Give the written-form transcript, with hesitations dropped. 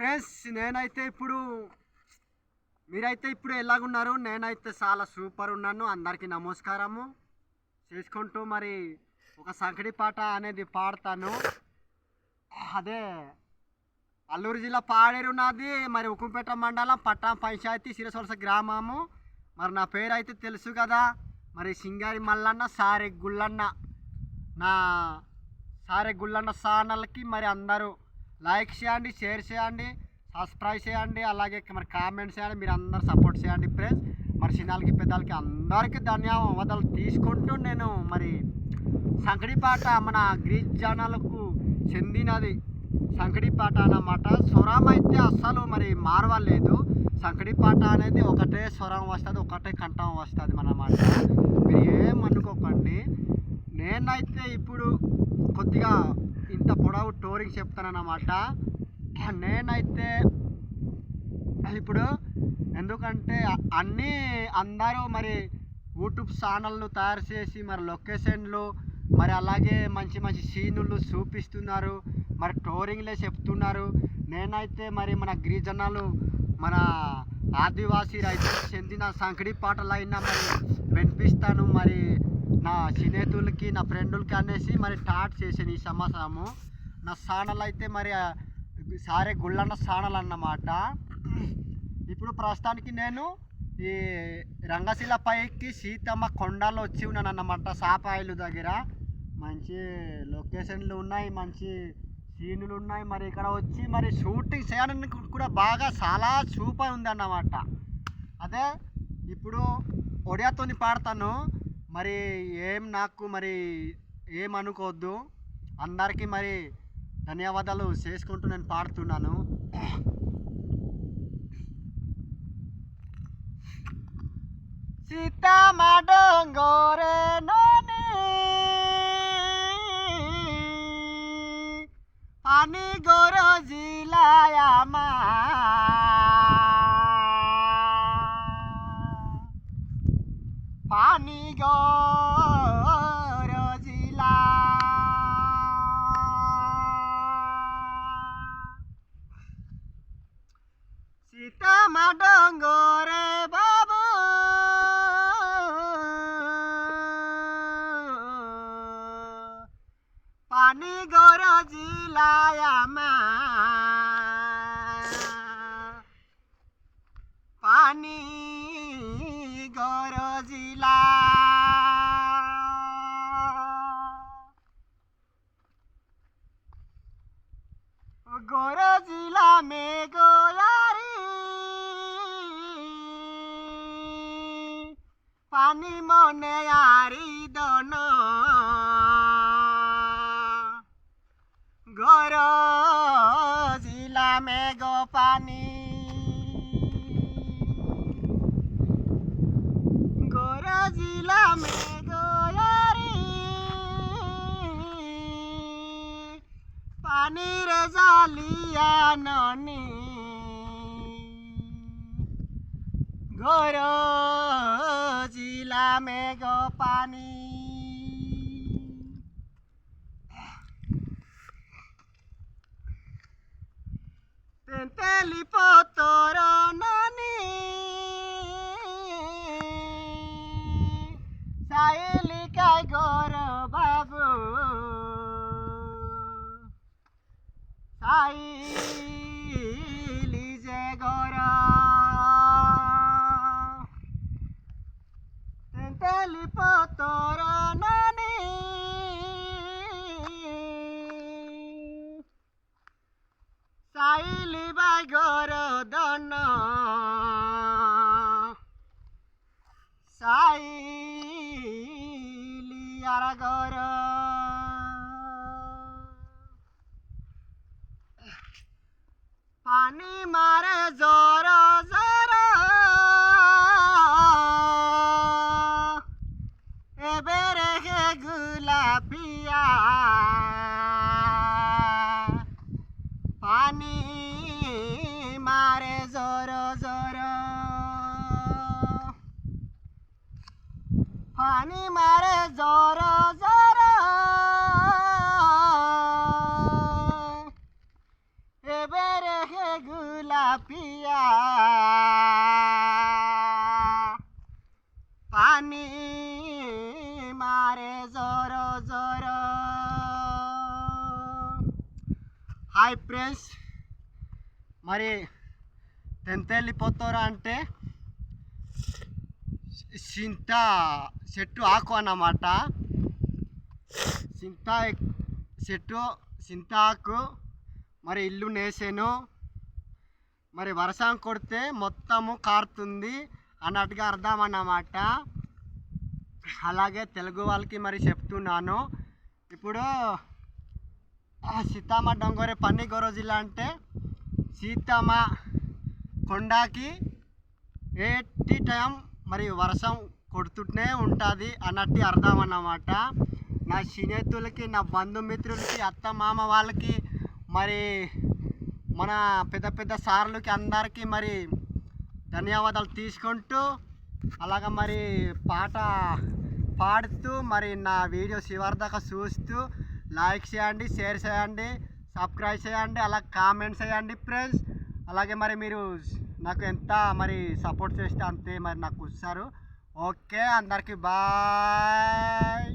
Friends నేనైతే ఇప్పుడు మీరైతే ఇప్పుడు ఎలాగున్నారు? నేనైతే చాలా సూపర్ ఉన్నాను. అందరికీ నమస్కారము చేసుకుంటూ మరి ఒక సంకడి పాట అనేది పాడతాను. అదే అల్లూరు జిల్లా పాడేరు నాది, మరి ఉక్కుంపేట మండలం పట్టణం పంచాయతీ సిరసవలస గ్రామము. మరి నా పేరు అయితే తెలుసు కదా, మరి సింగారి మల్లన్న సారె గుల్లన్న. నా సారె గుల్లన్న ఛానల్కి మరి అందరూ లైక్ చేయండి, షేర్ చేయండి, సబ్స్క్రైబ్ చేయండి, అలాగే మరి కామెంట్స్ చేయండి. మీరు అందరు సపోర్ట్ చేయండి ఫ్రెండ్స్. మరి చిన్నాలకి పెద్దలకి అందరికీ ధన్యవాదాలు తీసుకుంటూ నేను మరి సంకడి పాట మన గిరిజనులకు చెందినది సంకడి పాట అన్నమాట. స్వరం అయితే అస్సలు మరి మారవలేదు. సంకడి పాట అనేది ఒకటే స్వరం వస్తుంది, ఒకటే కంఠం వస్తుంది అన్నమాట. మీరు ఏమనుకోకండి. నేనైతే ఇప్పుడు కొద్దిగా ఇంత పొడవు టోరింగ్ చెప్తానన్నమాట. నేనైతే ఇప్పుడు ఎందుకంటే అన్నీ అందరూ మరి యూట్యూబ్ ఛానళ్ళు తయారు చేసి మరి లొకేషన్లు మరి అలాగే మంచి మంచి సీనులు చూపిస్తున్నారు, మరి టోరింగ్లే చెప్తున్నారు. నేనైతే మరి మన గిరిజనులు మన ఆదివాసీ రైతులకు చెందిన సంకడి పాటలు అయినా మరి వినిపిస్తాను. మరి నా స్నేహితులకి నా ఫ్రెండులకి అనేసి మరి స్టార్ట్ చేసాను ఈ సంవత్సరము. నా ఛానల్ అయితే మరి సారే గుళ్ళన్న ఛానల్ అన్నమాట. ఇప్పుడు ప్రస్తుతానికి నేను ఈ రంగశిల పైకి సీతమ్మ కొండలో వచ్చి ఉన్నాను అన్నమాట. సాపాయిలు దగ్గర మంచి లొకేషన్లు ఉన్నాయి, మంచి సీన్లు ఉన్నాయి. మరి ఇక్కడ వచ్చి మరి షూటింగ్ చేయడానికి కూడా బాగా చాలా సూపర్ ఉంది అన్నమాట. అదే ఇప్పుడు ఒడియాతోని పాడతాను. మరి నాకు మరి ఏమనుకోవద్దు. అందరికీ మరి ధన్యవాదాలు చేసుకుంటూ నేను పాడుతున్నాను. సీతమ్మ డోంగోరే నోని পানি গরজিলায় পানি গরজিলা সীতামা ডঙ্গরে বাবু পানি গরজিলায় পানি গরজিলা গরজিলা মে গোয়ারি পানি মনে আরি দন গরজিলা মে গো পানি গরজিলা মে গোয়ারি পানি রে জালিয়া ননি গরজিলা মে গো পানি তেলি পতর ননি সাইলি কাই গর বাবু সাইলি যে গর তেলি পতর ননি সাইলি বাই গর দন সাইলি আর গর পানি মারে জর জর এবেরে হে গুলাপিয়া পানি মারে জর জর পানি মারে জর জর এবেরে হে पिया पानी मारे जोरो जोरो హాయ్ ఫ్రెండ్స్ మరి టెన్త్ వెళ్ళిపోతారా అంటే చింత చెట్టు ఆకు అన్నమాట చింత ఆకు మరి ఇల్లు నేసాను మరి వర్షం కొడితే మొత్తము కారుతుంది అన్నట్టుగా అర్థం అన్నమాట అలాగే తెలుగు వాళ్ళకి మరి చెప్తున్నాను ఇప్పుడు సీతమ్మ డొంగోరే పన్నిగొర జిల్లా అంటే సీతమ్మ కొండకి ఎట్టి టైం మరి వర్షం కొడుతుంటే ఉంటుంది అన్నట్టు అర్థం అన్నమాట నా స్నేహితులకి నా బంధుమిత్రులకి అత్త మామ వాళ్ళకి మరి మన పెద్ద పెద్ద సార్లకి అందరికీ మరి ధన్యవాదాలు తీసుకుంటూ అలాగ మరి పాట పాడుతూ మరి నా వీడియో చివరిదాకా చూస్తూ లైక్ చేయండి షేర్ చేయండి సబ్స్క్రైబ్ చేయండి అలా కామెంట్ చేయండి ఫ్రెండ్స్ అలాగే మరి మీరు నాకు ఎంత మరి సపోర్ట్ చేస్తే అంతే మరి నాకు వస్తారు ఓకే అందరికీ బాయ్